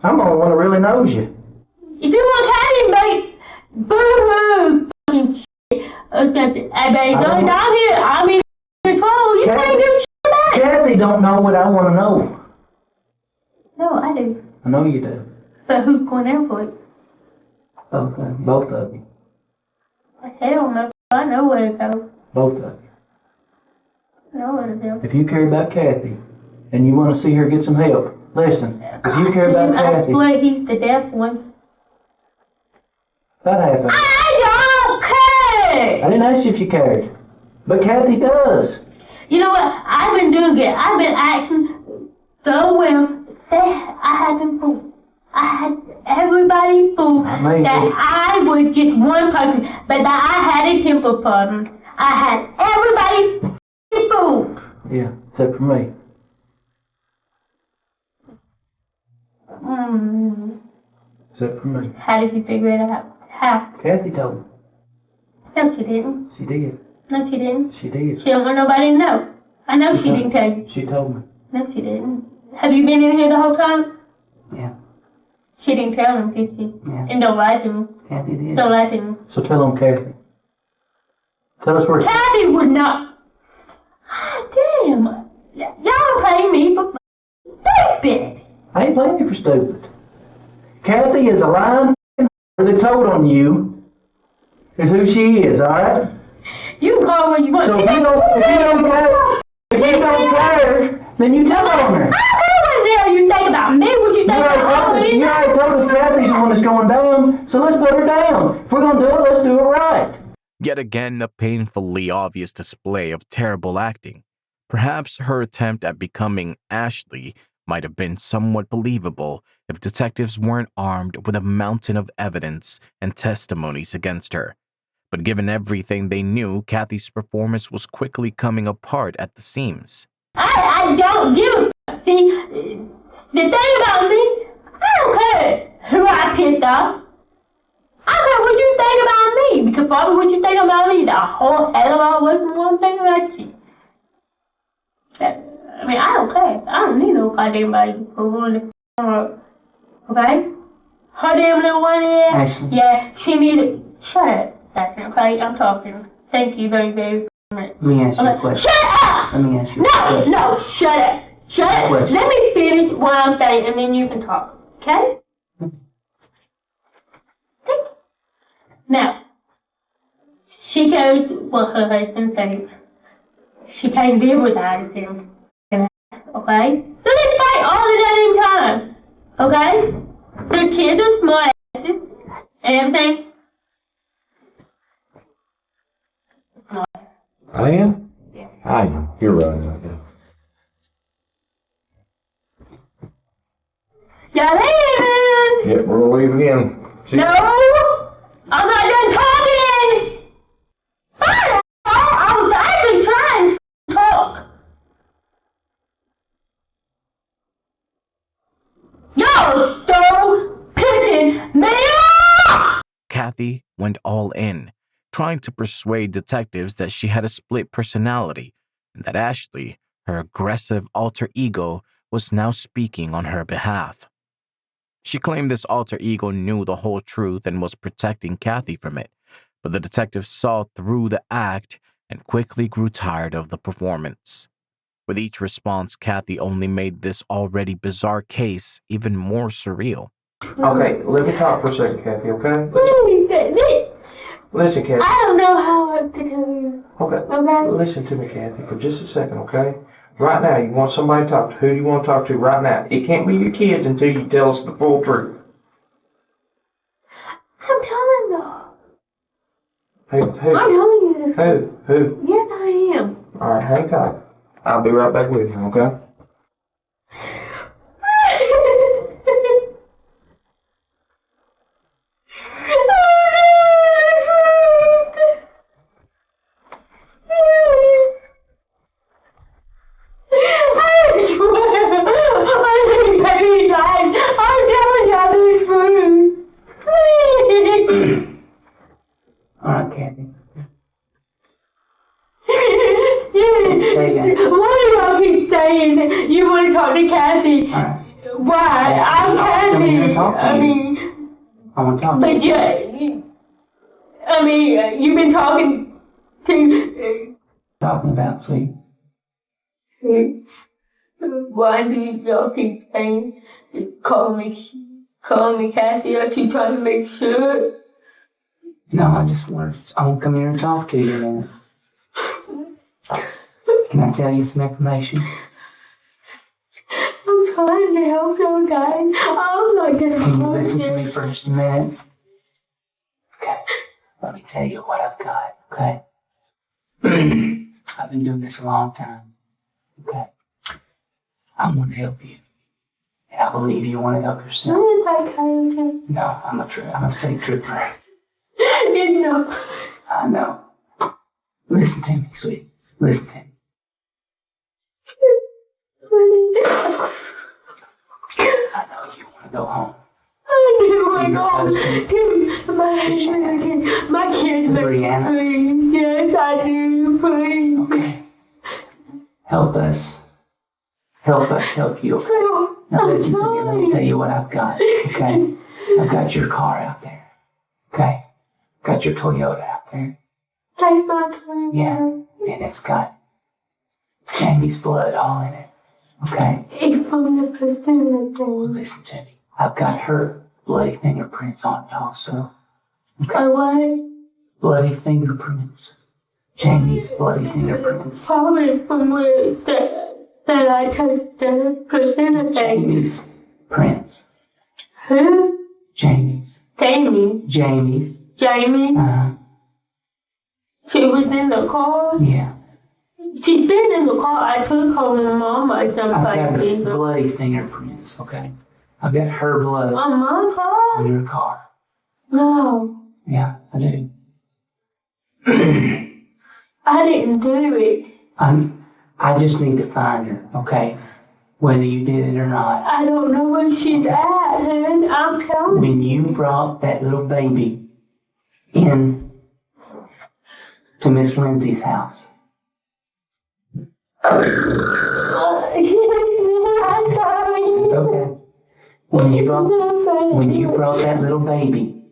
I'm the only one that really knows you. If you want Kathy, make boo-hoo, fucking shit. Okay, baby, going down here, I'm in control. You can't do shit about it. Kathy don't know what I want to know. No, I do. I know you do. But who's going there for it? Both of you. Both of you. Hell no, I know where to go. Both of you. I know where to go. If you care about Kathy and you want to see her get some help, listen. If you care about Kathy, I swear he's the deaf one. that happened. I don't care. I didn't ask you if you cared, but Kathy does. You know what? I've been doing good. I've been acting so well. I had them fooled. I had everybody fooled that I was just one person, but that I had a temper problem. I had everybody fooled. Yeah, except for me. Except for me. How did you figure it out? How? Kathy told me. No, she didn't. She did. No, she didn't. She did. She don't want nobody to know. I know she didn't tell you. She told me. No, she didn't. Have you been in here the whole time? Yeah. She didn't tell him, did she? Yeah. And don't lie to him. Kathy did. Don't lie to him. So tell them, Kathy. Tell us where. Kathy would not. Damn. Y'all pay me for stupid. I ain't playing you for stupid. Kathy is a lying that told on you is who she is, alright? You can call what you want. So if you don't care, then you tell on her. I don't know what you think about me, what you think about me. You already told us Kathy's the one that's going down, so let's put her down. If we're going to do it, let's do it right. Yet again, a painfully obvious display of terrible acting. Perhaps her attempt at becoming Ashley might have been somewhat believable if detectives weren't armed with a mountain of evidence and testimonies against her. But given everything they knew, Kathy's performance was quickly coming apart at the seams. I don't give a fuck. See, the thing about me, I don't care who I pissed off. I don't care what you think about me, because probably what you think about me, the whole hell of all wasn't one thing about you. I mean, I don't care. I don't need no goddamn body for one to okay? Her damn little one is, Ashley. yeah, she needed, shut up, okay? I'm talking. Thank you very, very much. Let me ask you a Okay, question. shut up! Let me ask you a question. No, shut up. Shut up. Question. Let me finish what I'm saying, and then you can talk, okay? Now, she goes what her husband says. She can't live without him. Okay? So they fight all the damn time. Okay? The kids are smart asses and everything. I am? Yeah. I am. You're right. Y'all leaving? Yep, we're gonna leave again. No! I'm not done talking! Fine! I was actually trying to talk. Y'all so pissing me off! Kathy went all in, trying to persuade detectives that she had a split personality and that Ashley, her aggressive alter ego, was now speaking on her behalf. She claimed this alter ego knew the whole truth and was protecting Kathy from it, but the detectives saw through the act and quickly grew tired of the performance. With each response, Kathy only made this already bizarre case even more surreal. Okay, let me talk for a second, Kathy, okay? Listen, Kathy. I don't know how to tell you. Okay. Listen to me, Kathy, for just a second, okay? Right now, you want somebody to talk to. Who do you want to talk to right now? It can't be your kids until you tell us the full truth. I'm telling you. Who? I'm telling you. Who? Yes, I am. Alright, hang tight. I'll be right back with you, okay? Alright, Kathy. Why do y'all keep saying you want to talk to Kathy? Why? I'm Kathy. I mean, I want to talk to but you. you've been talking to. Talking about, sweet. Why do y'all keep saying call me Kathy? Are you trying to make sure? No, I want to come here and talk to you a minute. Can I tell you some information? I'm trying to help you guys. I'm not gonna. Can you listen to me for just a minute? Okay. Let me tell you what I've got, okay? I've been doing this a long time, okay? I want to help you. And I believe you want to help yourself. No, I'm a state trooper. No. I know. Listen to me, sweetie. Listen to me. I know you want to go home. I do want to go home. Dude, my kids, Brianna. please. Yes, I do, please. Okay. Help us. Help us help you. Now listen to me. Let me tell you what I've got, okay? I've got your car out there, okay? Got your Toyota out there. That's my Toyota. Yeah, and it's got Jamie's blood all in it, okay? It's from the person Well, listen to me. I've got her bloody fingerprints on it also. Okay. What? Bloody fingerprints. Jamie's bloody fingerprints. Probably from where that I touched the placenta. Jamie's prints. Who? Jamie's. Jamie. Jamie's. Jamie? Uh-huh. She was in the car? Yeah. She's been in the car. I took her with my mom or I've got something. bloody fingerprints, okay? I've got her blood On my car? on your car. No. Yeah, I do. I didn't do it. I just need to find her, okay? Whether you did it or not. I don't know where she's at, hon. I'm telling When you brought that little baby in to Miss Lindsay's house. It's okay. When you brought that little baby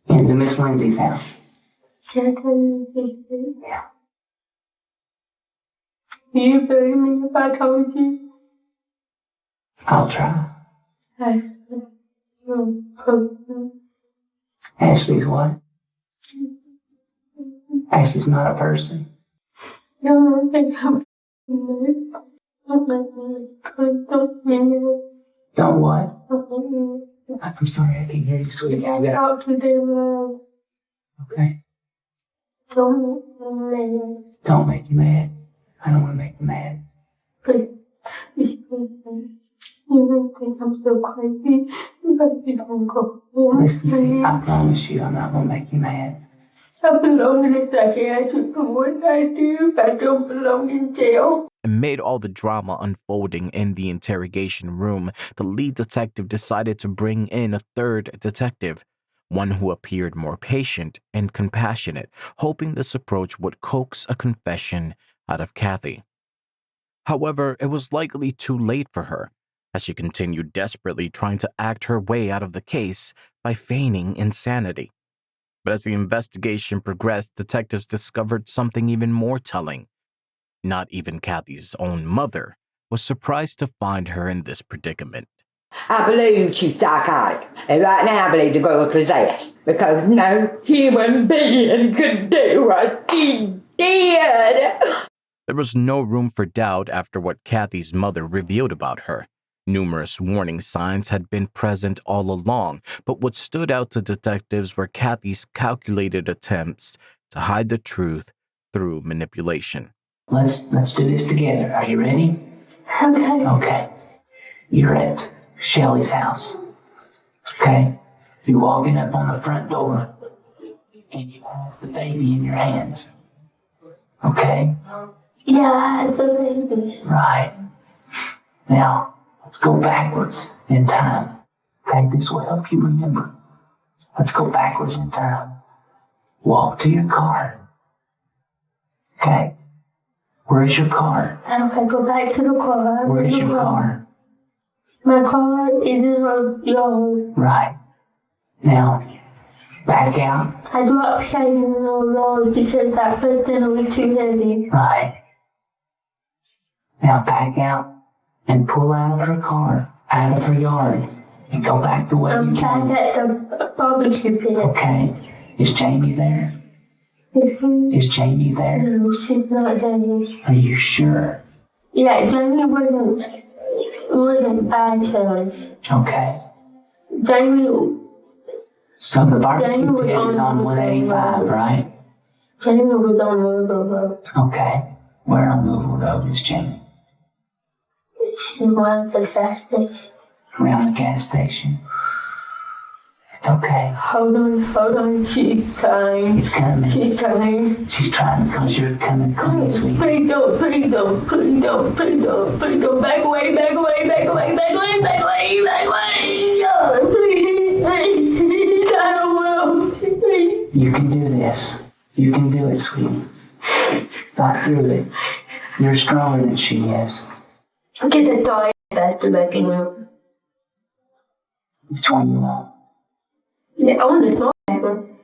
into Miss Lindsay's house. Can I tell you this thing? Yeah. Do you believe me if I told you? I'll try. Ashley's what? Ashley's not a person. No, I think I'm Don't what? I'm sorry, I can't hear you, sweetie. I talk to them. Okay. Don't make me mad. Don't make you mad. I don't want to make you mad. But you don't think I'm so crazy. But she's gonna go home. Listen, I promise you I'm not going to make you mad. I belong in a psychiatric for what I do. I don't belong in jail. Amid all the drama unfolding in the interrogation room, the lead detective decided to bring in a third detective, one who appeared more patient and compassionate, hoping this approach would coax a confession out of Kathy. However, it was likely too late for her, as she continued desperately trying to act her way out of the case by feigning insanity. But as the investigation progressed, detectives discovered something even more telling. Not even Kathy's own mother was surprised to find her in this predicament. I believe she's psychotic, and right now I believe the girl is possessed, because no human being could do what she did. There was no room for doubt after what Kathy's mother revealed about her. Numerous warning signs had been present all along, but what stood out to detectives were Kathy's calculated attempts to hide the truth through manipulation. Let's do this together. Are you ready? Okay. Okay. You're at Shelly's house. Okay? You're walking up on the front door, and you have the baby in your hands. Okay? Yeah, I had the baby. Right. Now, let's go backwards in time. Okay, this will help you remember. Let's go backwards in time. Walk to your car. Okay. Where's your car? Okay, go back to the car. Where's your car? My car is in the yard. Right. Now, back out. I dropped Shane in the road because that first dinner was too heavy. Right. Now back out and pull out of her car, out of her yard, and go back the way you came. I'm at the barbecue pit. Okay. Is Jamie there? Is Jamie there? No, she's not there. Are you sure? Yeah, Jamie wasn't by choice. Okay. Jamie. So the barbecue pit is on 185, right? Jamie was on Louisville Road. Okay. Where on Louisville Road is Jamie? She's around the gas station. Around the gas station. It's okay. Hold on, she's trying. It's coming. She's trying. She's trying because you're coming clean, sweetie. Please don't. Back away. Oh, please. I don't will. Please. You can do this. You can do it, sweetie. Fight through it. You're stronger than she is. Get the toy back to back in room. Which one you want? Yeah, I want the toy one.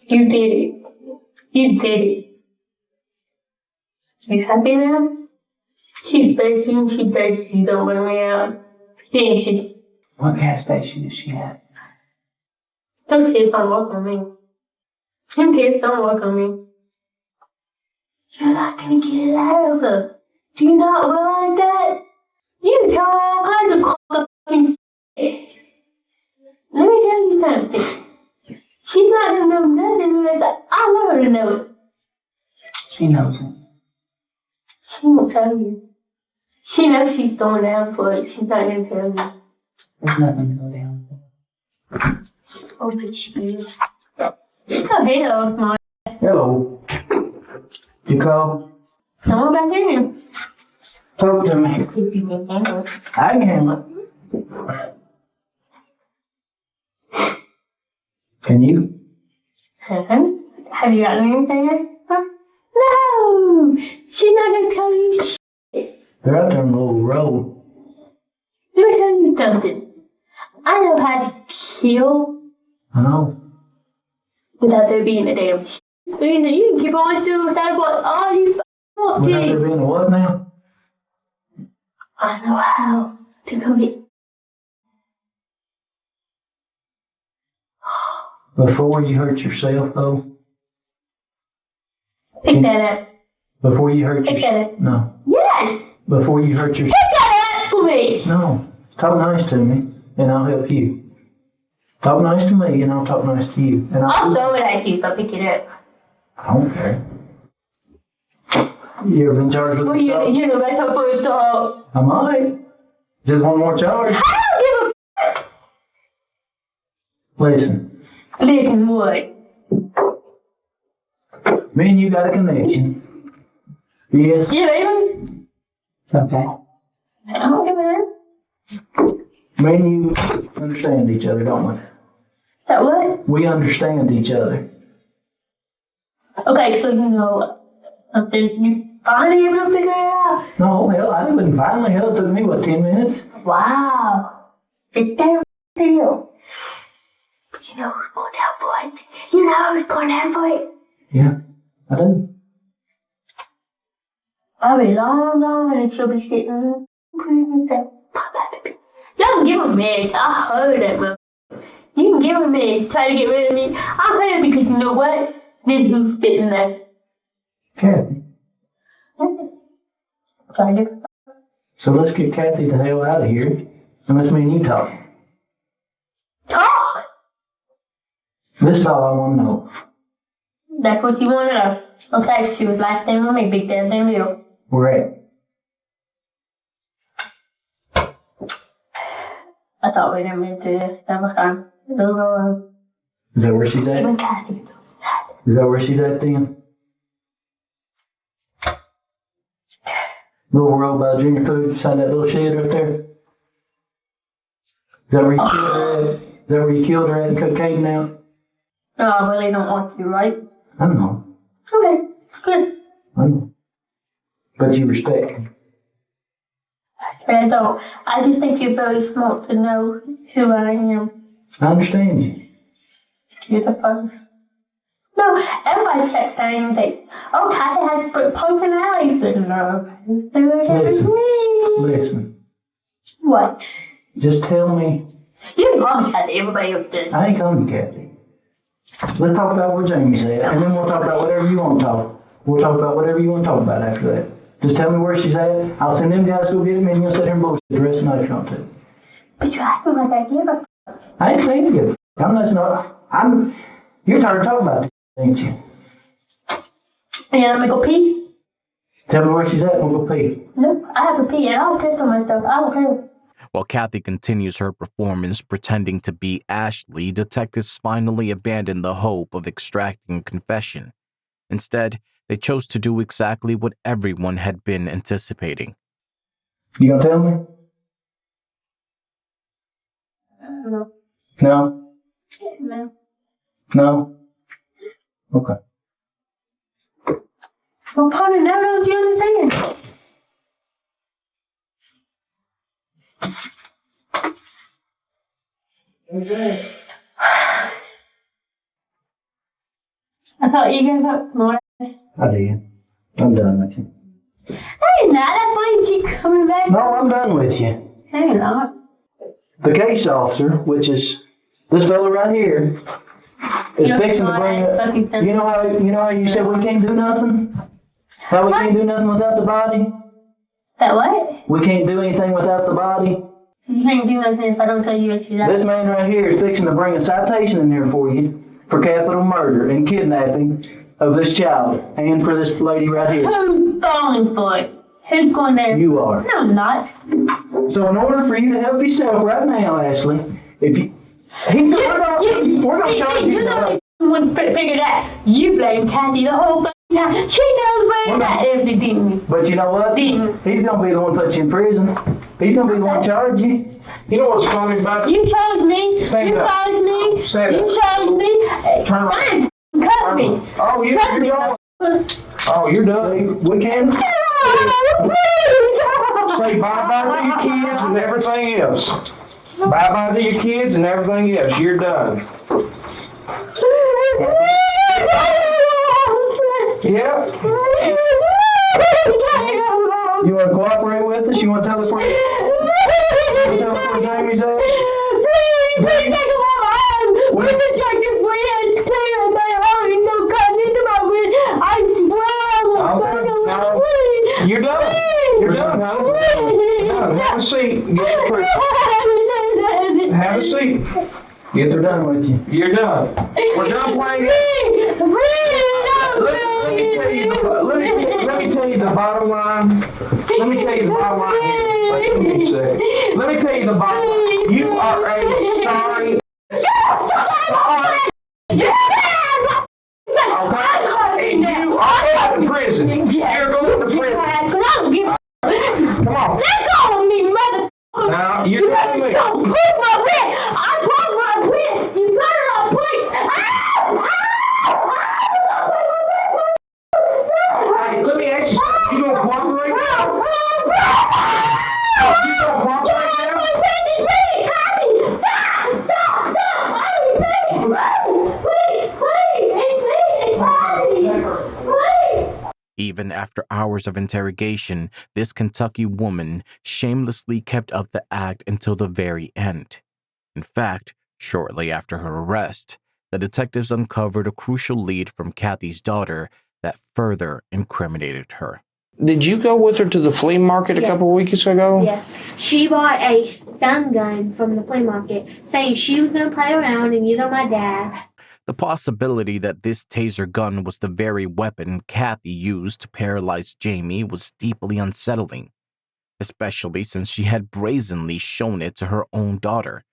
You did it. You happy now? She begs you don't let me out. Didn't she? What gas station is she at? Them kids don't work on me. You're not gonna get it out of her. Do you not realize that? You can tell all kinds of fucking shit. Let me tell you something. She's not gonna know nothing unless I want her to know it. She knows it. She won't tell you. She knows she's going down for it. She's not gonna tell you. There's nothing to go down for. Oh, but she is. Oh, hello, Smart. Hello. You call? Come on back in. Talk to me. If you can handle it. I can handle it. Can you? Have you gotten anything yet? Huh? No! She's not gonna tell you shit. They're out there on the little road. Let me tell you something. I know how to kill I know. without there being a damn shit. You can keep on doing without what all you fuck Without there being a what now? I know how to commit. Before you hurt yourself, though. Pick that up. Before you hurt Pick yourself. that up. No. Yes! Before you hurt yourself. Pick that up for me! No. Talk nice to me, and I'll help you. Talk nice to me, and I'll talk nice to you. And I'll throw it at you if I pick it up. I don't care. You ever been charged with Well, you know, that's her first dog. I might. Just one more charge. I don't give a fuck! Listen, Listen, what? me and you got a connection. Yes? You leaving? It's okay. I don't give a damn. Me and you understand each other, don't we? Is that what? We understand each other. Okay, so you know, you finally able to figure it out. No, hell, I didn't finally. Hell, it took me, 10 minutes? Wow. It's that deal. But you know who's going down for it? You know who's going down for it? Yeah, I do. I'll be long, and she'll be sitting and say, y'all can give him Meg. I heard that, man. You can give him Meg. Try to get rid of me. I heard it because you know what? Then who's sitting there? Kathy. So let's get Kathy the hell out of here, and let's me and you talk. Talk! This is all I want to know. That's what you want to know. Okay, she was last name with me, big damn deal. Where at? I thought we didn't mean to do this. That was fine. Is that where she's at? Even Kathy. Is that where she's at then? Little road by the junior food, beside that little shed right there? Is that where you killed her at? Is that where you killed her at and cooked cake now? No, I really don't want to, right? I don't know. Okay, good. I know. But you respect me. I don't. I just think you're very smart to know who I am. I understand you. You're the first. No, everybody kept saying that, oh, Kathy has personality, but no. Listen. What? Just tell me. You can call me Kathy, everybody else does. I ain't coming to Kathy. Let's talk about where Jamie's at, and then we'll talk about whatever you want to talk. We'll talk about whatever you want to talk about after that. Just tell me where she's at. I'll send them guys to go get him, and you'll sit here and bullshit the rest of the night if you want to. But you're acting like I give a I ain't saying you give a I'm not. You're tired of talking about this, ain't you? Yeah, let me go pee. Tell me where she's at, and we'll go pee. Nope, I have to pee, and I'll piss on myself. I don't care. While Kathy continues her performance pretending to be Ashley, detectives finally abandon the hope of extracting a confession. Instead, they chose to do exactly what everyone had been anticipating. You gonna tell me? No. No? No. No? Okay. Well, partner, now don't you understand? I thought you gave up more. I did. I'm done with you. Hey, now that's why you keep coming back. No, I'm done with you. No, you're not. The case officer, which is this fella right here, is fixing to bring up. You know how you said we can't do nothing? How we can't do nothing without the body? That what? We can't do anything without the body? You can't do nothing if I don't tell you what she's at. This man right here is fixing to bring a citation in here for you for capital murder and kidnapping of this child and for this lady right here. Who's falling for it? Who's going there? You are. No, I'm not. So in order for you to help yourself right now, Ashley, if you, we're gonna charge you. You're not the one figured out. You blame Kathy the whole time. She knows where that everything. But you know what? He's gonna be the one put you in prison. He's gonna be the one charge you. You know what's funny about it? You charged me. Stand you up. charged me. Stand you up. charged me. Turn around. Fine. Cut me. Oh, Cut me. you're done. Oh, you're done. We can. Say bye-bye to your kids and everything else. Bye-bye to your kids and everything else. You're done. Yep. You want to cooperate with us? You want to tell us where? You want to tell us where Jamie's at? Please take him on. We've been taking friends too, and they already know cutting into my wrist. I swear I will cut him. Please. You're done. You're done, honey. You're done. Have a seat. Get the truth. Have a seat. We're done with you. You're done. We're done playing. Let me tell you the bottom line. Let me tell you the bottom line here. Let me tell you the bottom line. You are a sorry. Okay? And you are going to prison. You're going to prison. Come on. Let go of me, mother. Now, you're telling me. Don't pull my wrist. I broke my wrist. You got it on plate. Hey, let me ask you something. You gonna cooperate now? You gonna cooperate now? Even after hours of interrogation, this Kentucky woman shamelessly kept up the act until the very end. In fact, shortly after her arrest, the detectives uncovered a crucial lead from Kathy's daughter that further incriminated her. Did you go with her to the flea market a couple weeks ago? Yes. She bought a stun gun from the flea market, saying she was going to play around and use on my dad. The possibility that this taser gun was the very weapon Kathy used to paralyze Jamie was deeply unsettling, especially since she had brazenly shown it to her own daughter.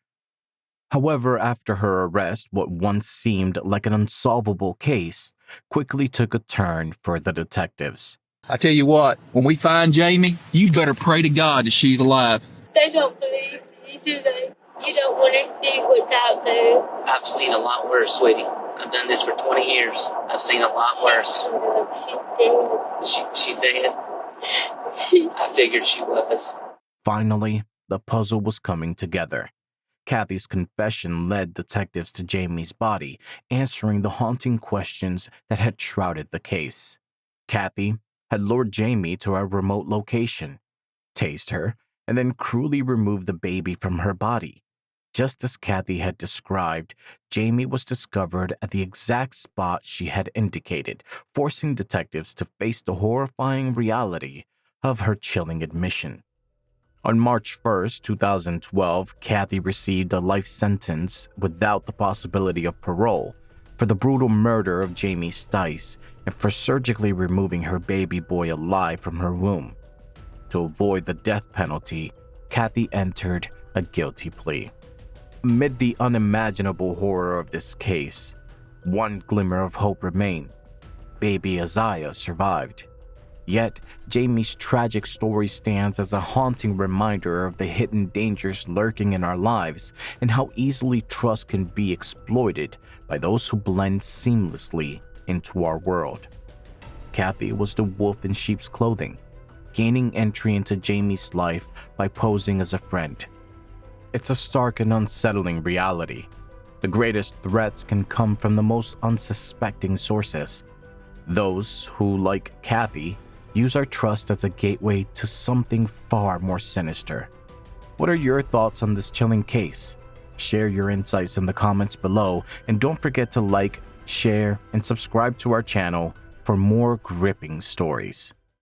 However, after her arrest, what once seemed like an unsolvable case quickly took a turn for the detectives. I tell you what, when we find Jamie, you better pray to God that she's alive. They don't believe me, do they? You don't want to see what's out there. I've seen a lot worse, sweetie. I've done this for 20 years. I've seen a lot worse. She's dead. I figured she was. Finally, the puzzle was coming together. Kathy's confession led detectives to Jamie's body, answering the haunting questions that had shrouded the case. Kathy had lured Jamie to a remote location, tased her, and then cruelly removed the baby from her body. Just as Kathy had described, Jamie was discovered at the exact spot she had indicated, forcing detectives to face the horrifying reality of her chilling admission. On March 1st, 2012, Kathy received a life sentence without the possibility of parole for the brutal murder of Jamie Stice and for surgically removing her baby boy alive from her womb. To avoid the death penalty, Kathy entered a guilty plea. Amid the unimaginable horror of this case, one glimmer of hope remained. Baby Isaiah survived. Yet, Jamie's tragic story stands as a haunting reminder of the hidden dangers lurking in our lives and how easily trust can be exploited by those who blend seamlessly into our world. Kathy was the wolf in sheep's clothing, gaining entry into Jamie's life by posing as a friend. It's a stark and unsettling reality. The greatest threats can come from the most unsuspecting sources. Those who, like Kathy, use our trust as a gateway to something far more sinister. What are your thoughts on this chilling case? Share your insights in the comments below, and don't forget to like, share, and subscribe to our channel for more gripping stories.